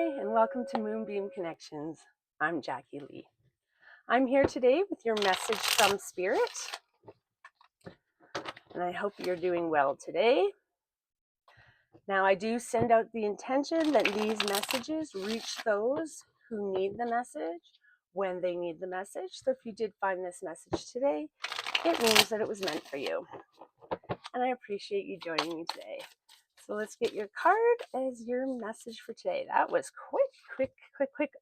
Hi, and welcome to Moonbeam Connections. I'm Jacqui-Leigh. I'm here today with your message from Spirit, and I hope you're doing well today. Now, I do send out the intention that these messages reach those who need the message when they need the message. So if you did find this message today, it means that it was meant for you. And I appreciate you joining me today. So let's get your card as your message for today. That was quick.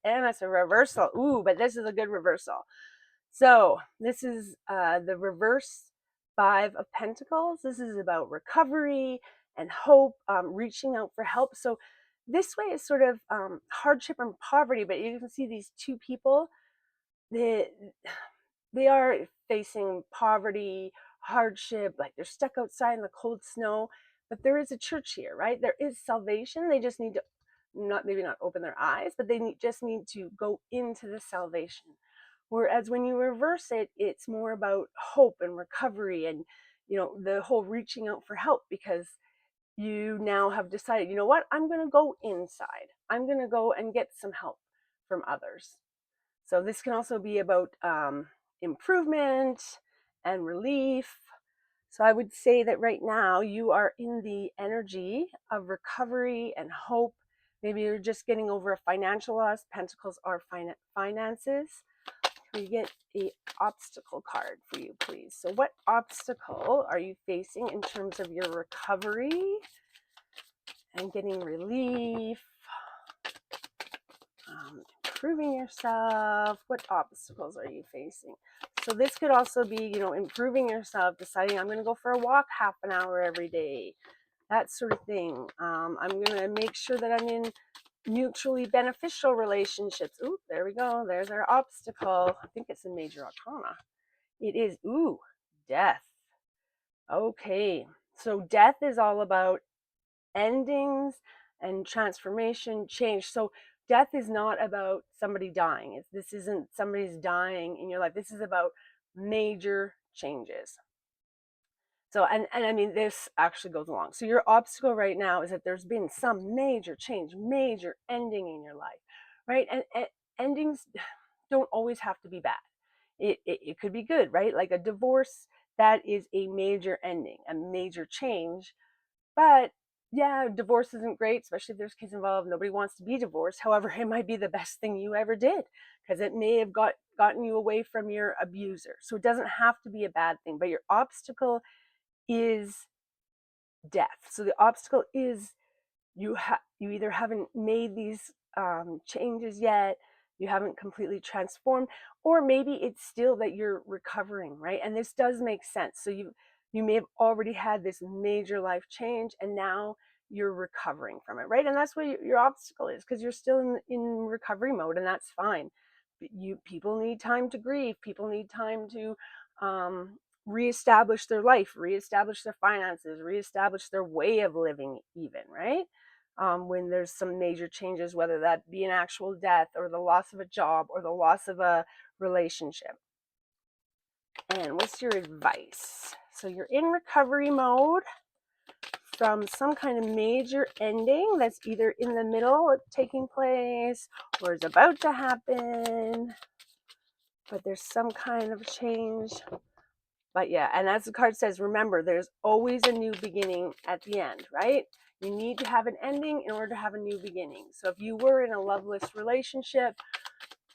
And it's a reversal. Ooh, but this is a good reversal. So this is the reverse Five of Pentacles. This is about recovery and hope, reaching out for help. So this way is sort of hardship and poverty, but you can see these two people, they are facing poverty, hardship, like they're stuck outside in the cold snow, but there is a church here, right? There is salvation. They just need to maybe not open their eyes, but they just need to go into the salvation. Whereas when you reverse it, it's more about hope and recovery and, the whole reaching out for help, because you now have decided, you know what, I'm going to go inside. I'm going to go and get some help from others. So this can also be about improvement and relief. So I would say that right now you are in the energy of recovery and hope. Maybe you're just getting over a financial loss. Pentacles are finances. Can we get an obstacle card for you, please? So what obstacle are you facing in terms of your recovery and getting relief? Improving yourself. What obstacles are you facing? So this could also be, improving yourself, deciding I'm going to go for a walk half an hour every day, that sort of thing. I'm going to make sure that I'm in mutually beneficial relationships. Ooh, there we go. There's our obstacle. I think it's a major arcana. It is, death. Okay, so death is all about endings and transformation, change. So death is not about somebody dying. This isn't somebody's dying in your life. This is about major changes. So, and I mean, this actually goes along. So your obstacle right now is that there's been some major change, major ending in your life, right? And endings don't always have to be bad. It could be good, right? Like a divorce, that is a major ending, a major change. But yeah, divorce isn't great, especially if there's kids involved. Nobody wants to be divorced. However, it might be the best thing you ever did, because it may have gotten you away from your abuser. So it doesn't have to be a bad thing, but your obstacle is death. So the obstacle is you either haven't made these changes yet, you haven't completely transformed, or maybe it's still that you're recovering, right? And this does make sense. So you may have already had this major life change, and now you're recovering from it, right? And that's what your obstacle is, because you're still in recovery mode, and that's fine. People need time to grieve. People need time to reestablish their life, reestablish their finances, reestablish their way of living, even, right? When there's some major changes, whether that be an actual death or the loss of a job or the loss of a relationship. And what's your advice? So you're in recovery mode from some kind of major ending that's either in the middle of taking place or is about to happen, but there's some kind of change. But yeah, and as the card says, remember, there's always a new beginning at the end, right? You need to have an ending in order to have a new beginning. So if you were in a loveless relationship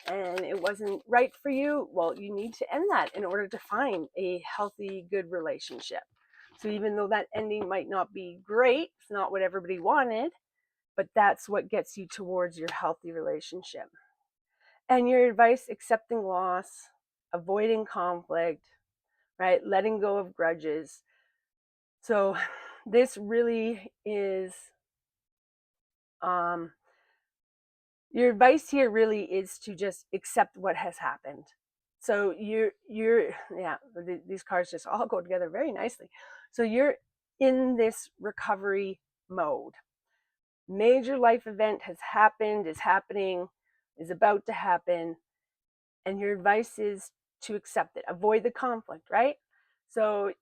and it wasn't right for you, well, you need to end that in order to find a healthy, good relationship. So even though that ending might not be great, it's not what everybody wanted, but that's what gets you towards your healthy relationship. And your advice: accepting loss, avoiding conflict, right? Letting go of grudges. So this really is, your advice here really is to just accept what has happened. So these cards just all go together very nicely. So you're in this recovery mode. Major life event has happened, is happening, is about to happen. And your advice is to accept it. Avoid the conflict, right? So,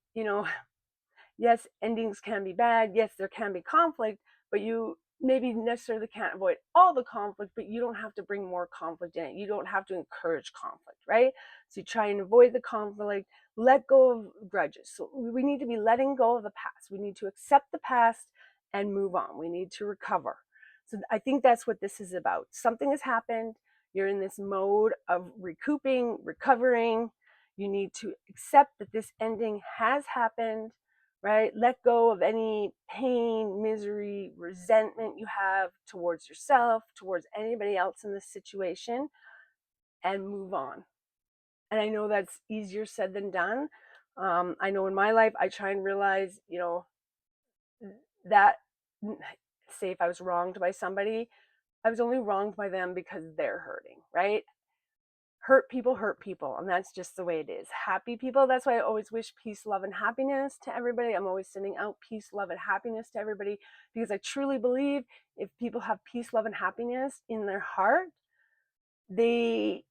yes, endings can be bad. Yes, there can be conflict, but you maybe necessarily can't avoid all the conflict, but you don't have to bring more conflict in it. You don't have to encourage conflict, right? So you try and avoid the conflict, let go of grudges. So we need to be letting go of the past. We need to accept the past and move on. We need to recover. So I think that's what this is about. Something has happened. You're in this mode of recouping, recovering. You need to accept that this ending has happened, right? Let go of any pain, misery, resentment you have towards yourself, towards anybody else in this situation, and move on. And I know that's easier said than done. I know in my life, I try and realize, that, say if I was wronged by somebody, I was only wronged by them because they're hurting, right? Hurt people, and that's just the way it is. Happy people, that's why I always wish peace, love, and happiness to everybody. I'm always sending out peace, love, and happiness to everybody, because I truly believe if people have peace, love, and happiness in their heart, they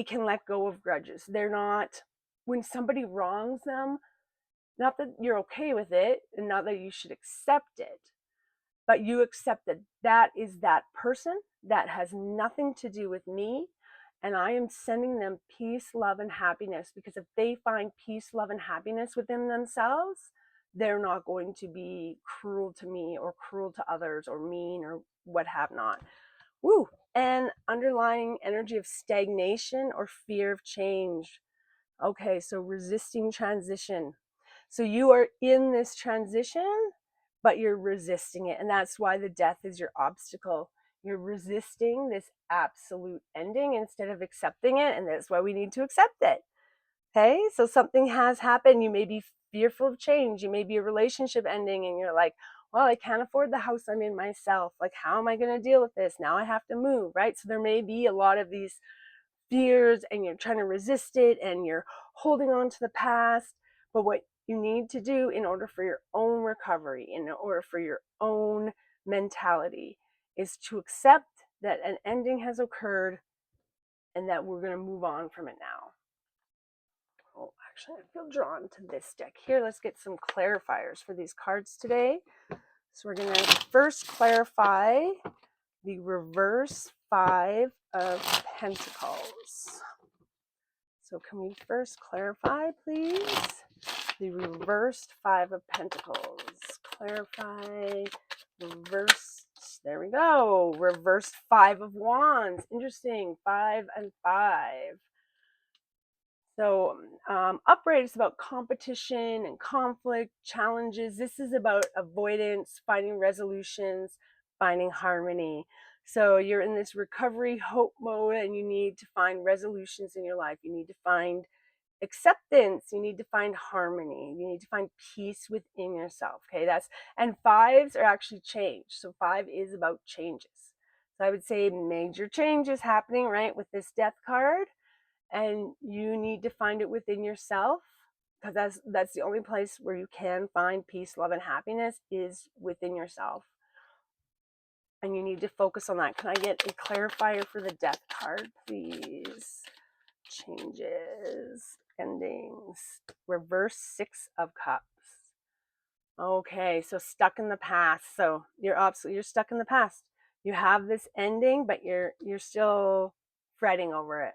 can let go of grudges. They're not, when somebody wrongs them, not that you're okay with it and not that you should accept it, but you accept that that is that person, that has nothing to do with me, and I am sending them peace, love, and happiness, because if they find peace, love, and happiness within themselves, they're not going to be cruel to me or cruel to others or mean or what have not. Woo! And underlying energy of stagnation or fear of change. Okay, so resisting transition. So you are in this transition, but you're resisting it. And that's why the death is your obstacle. You're resisting this absolute ending instead of accepting it. And that's why we need to accept it. Okay, so something has happened. You may be fearful of change. You may be a relationship ending and you're like, well, I can't afford the house I'm in myself. Like, how am I going to deal with this? Now I have to move, right? So there may be a lot of these fears and you're trying to resist it and you're holding on to the past. But what you need to do in order for your own recovery, in order for your own mentality, is to accept that an ending has occurred and that we're going to move on from it now. Oh, actually, I feel drawn to this deck here. Let's get some clarifiers for these cards today. So we're going to first clarify the reverse Five of Pentacles. So can we first clarify, please? The reversed Five of Pentacles. Clarify, reversed, there we go. Reversed Five of Wands. Interesting, 5 and 5. So upright is about competition and conflict, challenges. This is about avoidance, finding resolutions, finding harmony. So you're in this recovery hope mode and you need to find resolutions in your life. You need to find acceptance. You need to find harmony. You need to find peace within yourself. Okay, and fives are actually change. So 5 is about changes. So I would say major changes happening, right, with this death card. And you need to find it within yourself, because that's the only place where you can find peace, love, and happiness is within yourself. And you need to focus on that. Can I get a clarifier for the death card, please? Changes, endings, reverse 6 of Cups. Okay, so stuck in the past. So you're stuck in the past. You have this ending, but you're still fretting over it.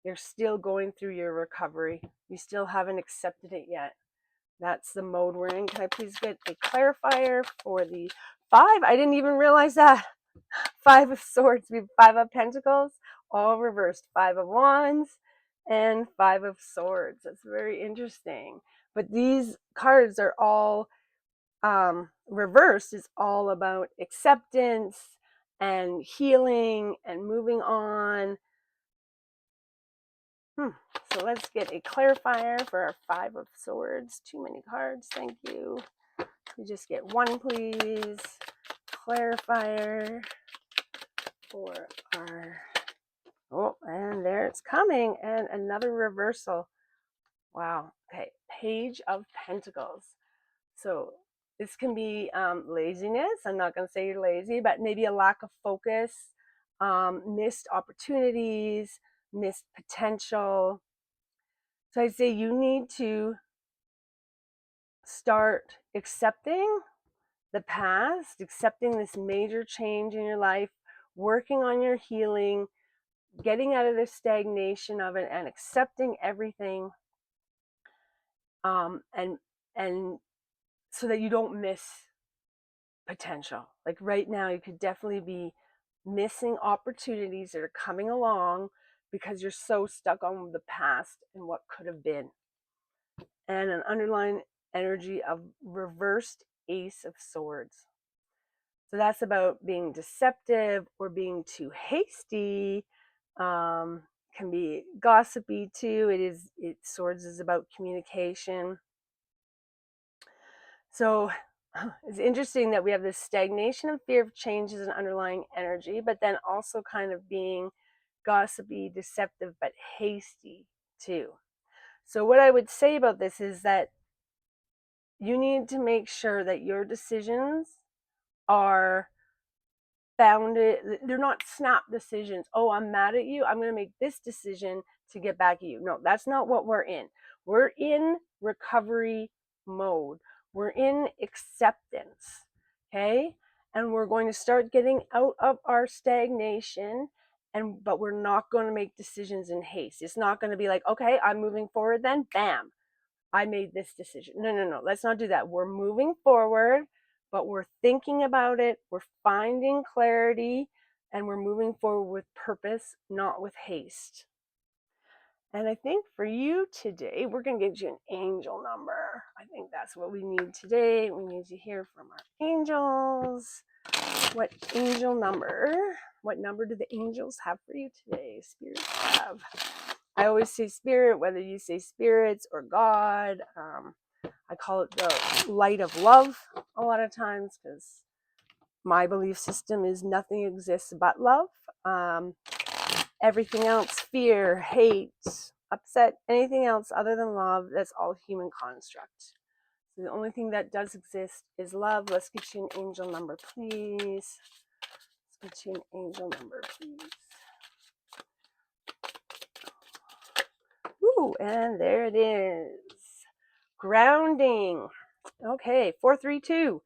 You're still going through your recovery. You still haven't accepted it yet. That's the mode we're in. Can I please get a clarifier for the 5? I didn't even realize that. 5 of Swords, we have 5 of Pentacles, all reversed. 5 of Wands and 5 of Swords. That's very interesting. But these cards are all reversed, is all about acceptance and healing and moving on. So let's get a clarifier for our 5 of Swords. Too many cards, thank you. We just get one, please. Clarifier for our, oh, and there it's coming, and another reversal. Wow. Okay, Page of Pentacles. So this can be laziness. I'm not going to say you're lazy, but maybe a lack of focus, missed opportunities, missed potential. So I'd say you need to start accepting the past, accepting this major change in your life, working on your healing, getting out of the stagnation of it, and accepting everything, and so that you don't miss potential. Like right now, you could definitely be missing opportunities that are coming along because you're so stuck on the past and what could have been. And an underlying energy of reversed Ace of Swords. So that's about being deceptive or being too hasty. Can be gossipy too. Swords is about communication. So it's interesting that we have this stagnation and fear of change as an underlying energy, but then also kind of being gossipy, deceptive, but hasty too. So what I would say about this is that you need to make sure that your decisions are founded, they're not snap decisions. Oh, I'm mad at you, I'm going to make this decision to get back at you. No, that's not what we're in. We're in recovery mode. We're in acceptance. Okay? And we're going to start getting out of our stagnation, but we're not going to make decisions in haste. It's not going to be like, okay, I'm moving forward then, bam, I made this decision. No. Let's not do that. We're moving forward, but we're thinking about it. We're finding clarity, and we're moving forward with purpose, not with haste. And I think for you today, we're going to get you an angel number. I think that's what we need today. We need to hear from our angels. What number do the angels have for you today? Spirits have. I always say spirit, whether you say spirits or God. I call it the light of love a lot of times because my belief system is nothing exists but love. Everything else, fear, hate, upset, anything else other than love, that's all human construct. So the only thing that does exist is love. Let's get you an angel number, please. Let's get you an angel number, please. Ooh, and there it is. Grounding. Okay, 432.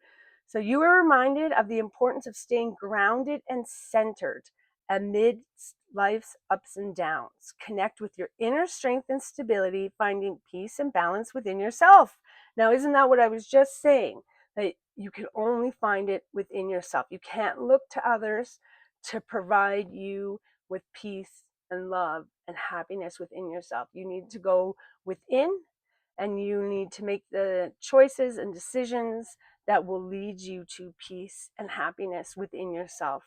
So you are reminded of the importance of staying grounded and centered amidst life's ups and downs. Connect with your inner strength and stability, finding peace and balance within yourself. Now, isn't that what I was just saying? That you can only find it within yourself. You can't look to others to provide you with peace and love and happiness within yourself. You need to go within, and you need to make the choices and decisions that will lead you to peace and happiness within yourself.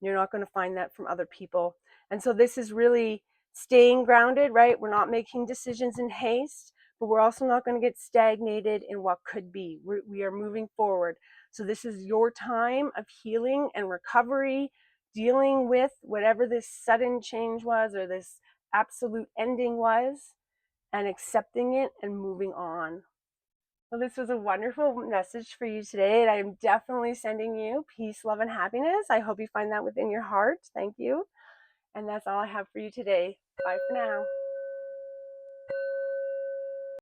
You're not going to find that from other people. And so this is really staying grounded, right? We're not making decisions in haste, but we're also not going to get stagnated in what could be. We are moving forward. So this is your time of healing and recovery, dealing with whatever this sudden change was or this absolute ending was, and accepting it and moving on. Well, this was a wonderful message for you today, and I am definitely sending you peace, love, and happiness. I hope you find that within your heart. Thank you. And that's all I have for you today. Bye for now.